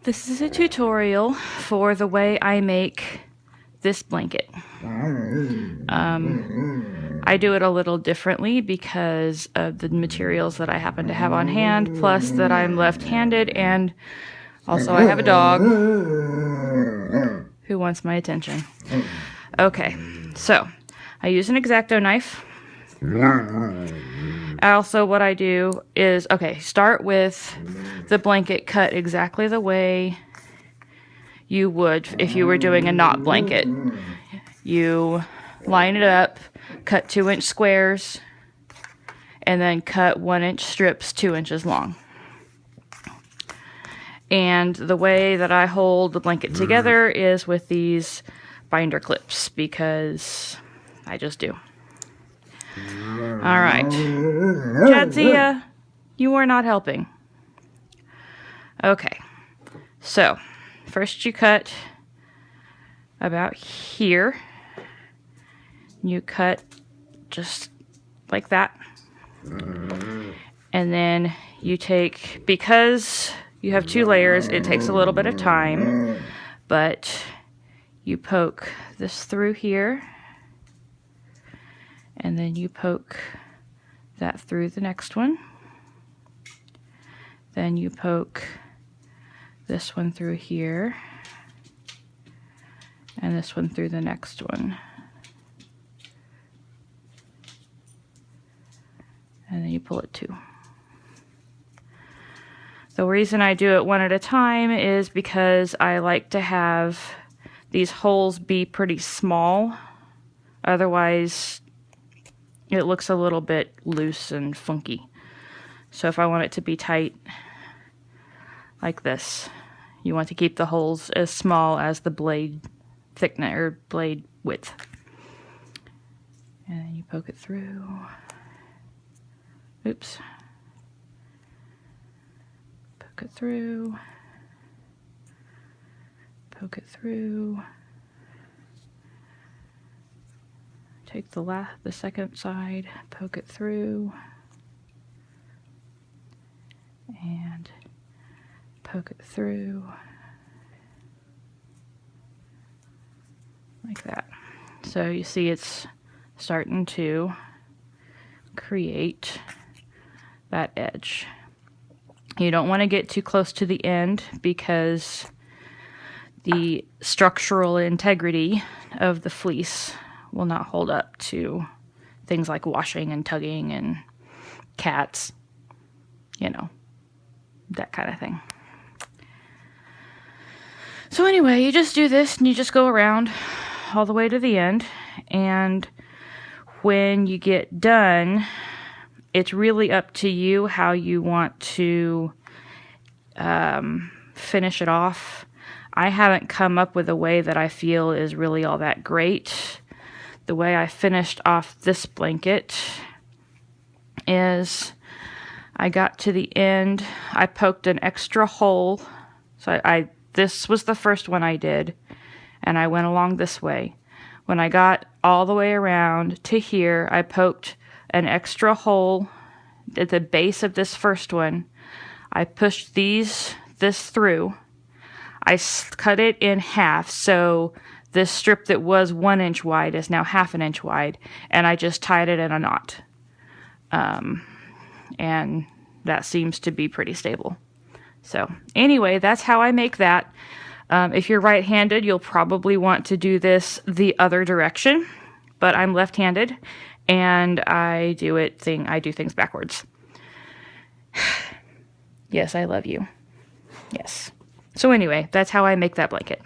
This is a tutorial for the way I make this blanket. I do it a little differently because of the materials that I happen to have on hand, plus that I'm left-handed, and also I have a dog who wants my attention. Okay, so I use an X-Acto knife. Also, what I do is, start with the blanket cut exactly the way you would if you were doing a knot blanket. You line it up, cut 2-inch squares, and then cut 1-inch strips 2 inches long. And the way that I hold the blanket together is with these binder clips, because I just do. Alright. Jadzia, you are not helping. Okay. So, first you cut about here. You cut just like that. And then you take, because you have 2 layers, it takes a little bit of time, but you poke this through here, and then you poke that through the next one. Then you poke this one through here, and this one through the next one. And then you pull it too. The reason I do it one at a time is because I like to have these holes be pretty small. Otherwise, it looks a little bit loose and funky. So if I want it to be tight like this, you want to keep the holes as small as the blade thickness or blade width. And then you poke it through. Oops. Poke it through. Poke it through. Take the second side, poke it through, and poke it through like that. So you see it's starting to create that edge. You don't want to get too close to the end because the structural integrity of the fleece will not hold up to things like washing and tugging and cats, you know, that kind of thing. So anyway, you just do this and you just go around all the way to the end, and when you get done, it's really up to you how you want to finish it off. I haven't come up with a way that I feel is really all that great. The way I finished off this blanket is I got to the end, I poked an extra hole. So this was the first one I did, and I went along this way. When I got all the way around to here, I poked an extra hole at the base of this first one. I pushed this through. I cut it in half, so this strip that was 1 inch wide is now 1/2 inch wide, and I just tied it in a knot. And that seems to be pretty stable. So anyway, that's how I make that. If you're right-handed, you'll probably want to do this the other direction, but I'm left-handed, and I do things backwards. Yes, I love you. Yes. So anyway, that's how I make that blanket.